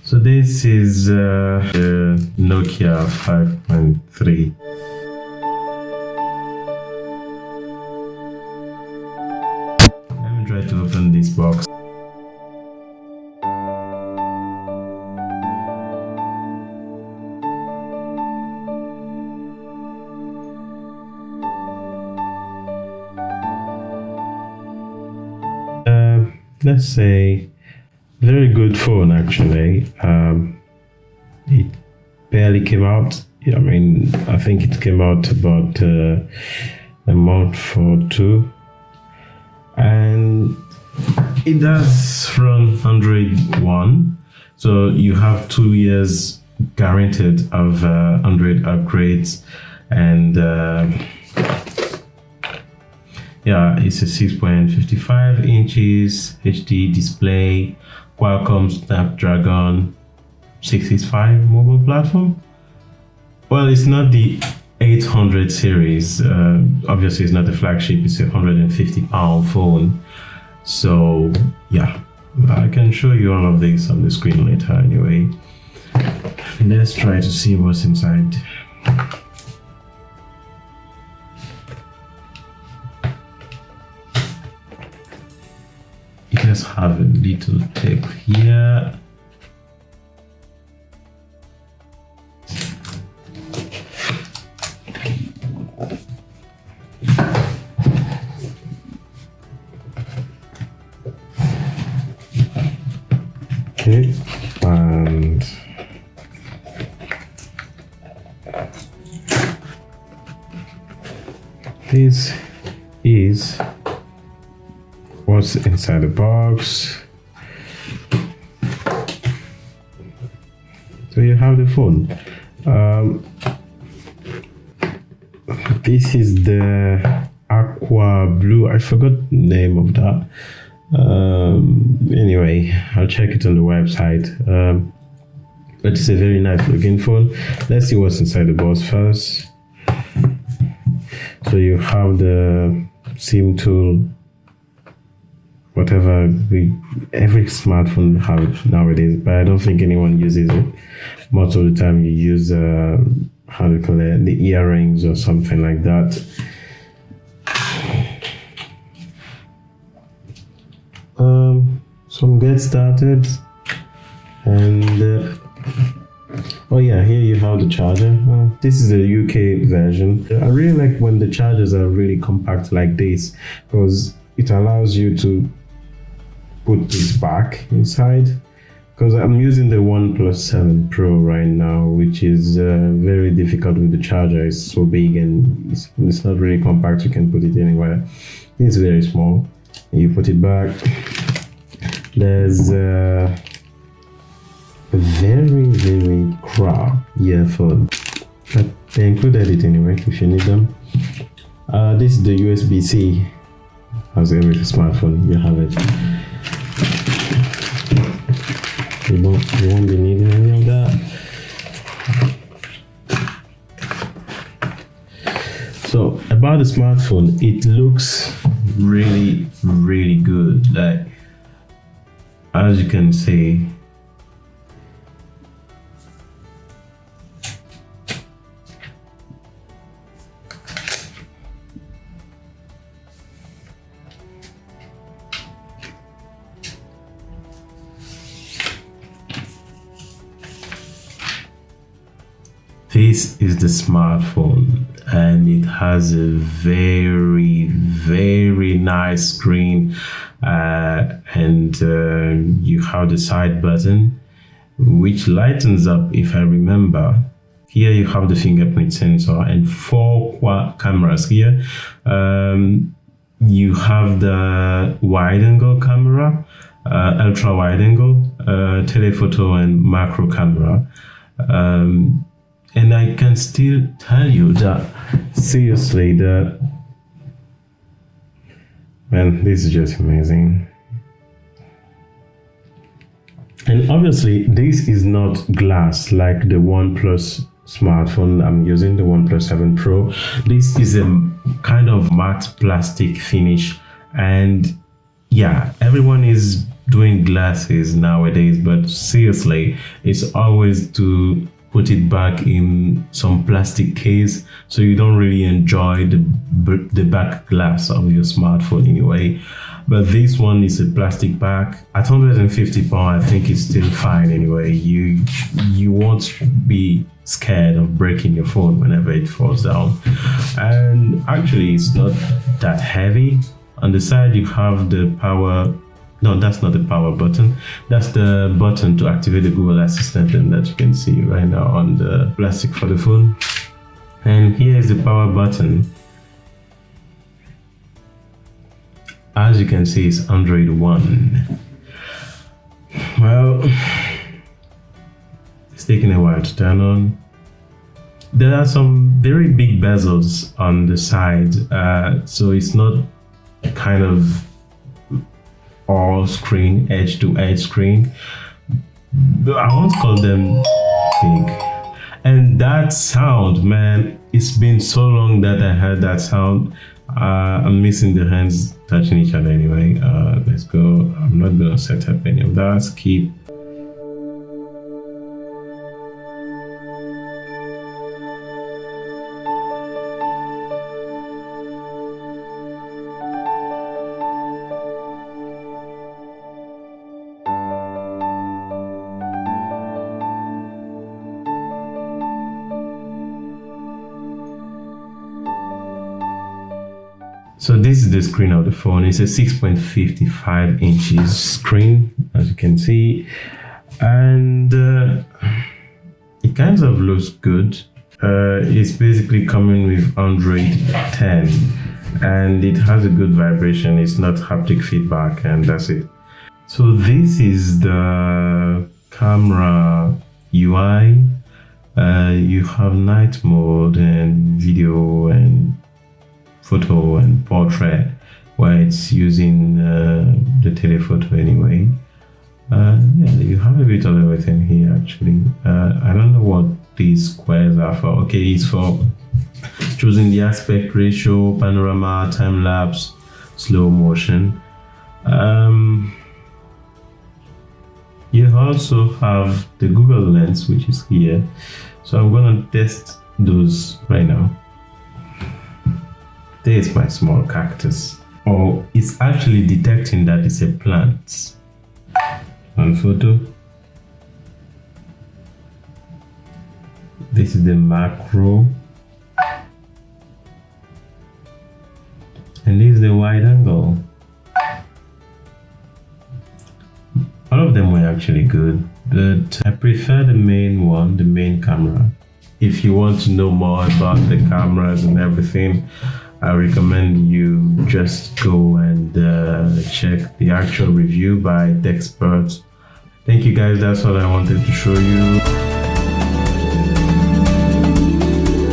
So this is the Nokia 5.3. Let me try to open this box. Let's say very good phone actually. It barely came out. I mean, I think it came out about a month or two, and it does run Android 1, so you have 2 years guaranteed of Android upgrades, and yeah, it's a 6.55 inches HD display, Qualcomm Snapdragon 665 mobile platform. Well, it's not the 800 series. Obviously, it's not the flagship. It's a 150-pound phone. So yeah, I can show you all of this on the screen later anyway. Let's try to see what's inside. It does have a little tape here. Okay, and this is what's inside the box. So you have the phone. This is the aqua blue. I forgot the name of that. Anyway, I'll check it on the website. But it's a very nice looking phone. Let's see what's inside the box first. So you have the SIM tool, whatever every smartphone have it nowadays, but I don't think anyone uses it. Most of the time you use how do you call it, the earrings or something like that. So get started, and oh yeah, here you have the charger. This is the UK version. I really like when the chargers are really compact like this, because it allows you to put this back inside. Because I'm using the OnePlus 7 Pro right now, which is very difficult with the charger. It's so big and it's not really compact. You can put it anywhere. It's very small. You put it back. There's a very crap earphone, but they included it anyway if you need them. This is the USB-C. As every smartphone, you have it. You won't be needing any of that. So about the smartphone, it looks really good. Like, as you can see, this is the smartphone, and it has a very nice screen, and you have the side button which lightens up. If I remember, here you have the fingerprint sensor and 4 cameras here. You have the wide angle camera, ultra wide angle, telephoto, and macro camera. And I can still tell you that, seriously, man, this is just amazing. And obviously, this is not glass like the OnePlus smartphone I'm using, the OnePlus 7 Pro. This is a kind of matte plastic finish, and yeah, everyone is doing glasses nowadays, but seriously, it's always to put it back in some plastic case so you don't really enjoy the back glass of your smartphone anyway. But this one is a plastic bag at 150 pounds. I think it's still fine anyway. You won't be scared of breaking your phone whenever it falls down. And actually, it's not that heavy. On the side you have the power. No, that's not the power button. That's the button to activate the Google Assistant, and that you can see right now on the plastic for the phone. And here is the power button. As you can see, it's Android 1. Well, it's taking a while to turn on. There are some very big bezels on the side, so it's not kind of all screen, edge to edge screen. I won't call them big. And that sound, man, it's been so long that I heard that sound. I'm missing the hands touching each other anyway. Let's go. I'm not gonna set up any of that. Skip. So this is the screen of the phone. It's a 6.55 inches screen, as you can see, and it kind of looks good. It's basically coming with Android 10, and it has a good vibration. It's not haptic feedback, and that's it. So this is the camera UI. You have night mode and video and photo and portrait, where it's using the telephoto anyway. Yeah, you have a bit of everything here actually. I don't know what these squares are for. Okay, it's for choosing the aspect ratio, panorama, time lapse, slow motion. You also have the Google Lens, which is here. So I'm gonna test those right now. There's my small cactus. Oh, it's actually detecting that it's a plant. On photo. This is the macro. And this is the wide angle. All of them were actually good, but I prefer the main one, the main camera. If you want to know more about the cameras and everything, I recommend you just go and check the actual review by the experts. Thank you guys, that's all I wanted to show you.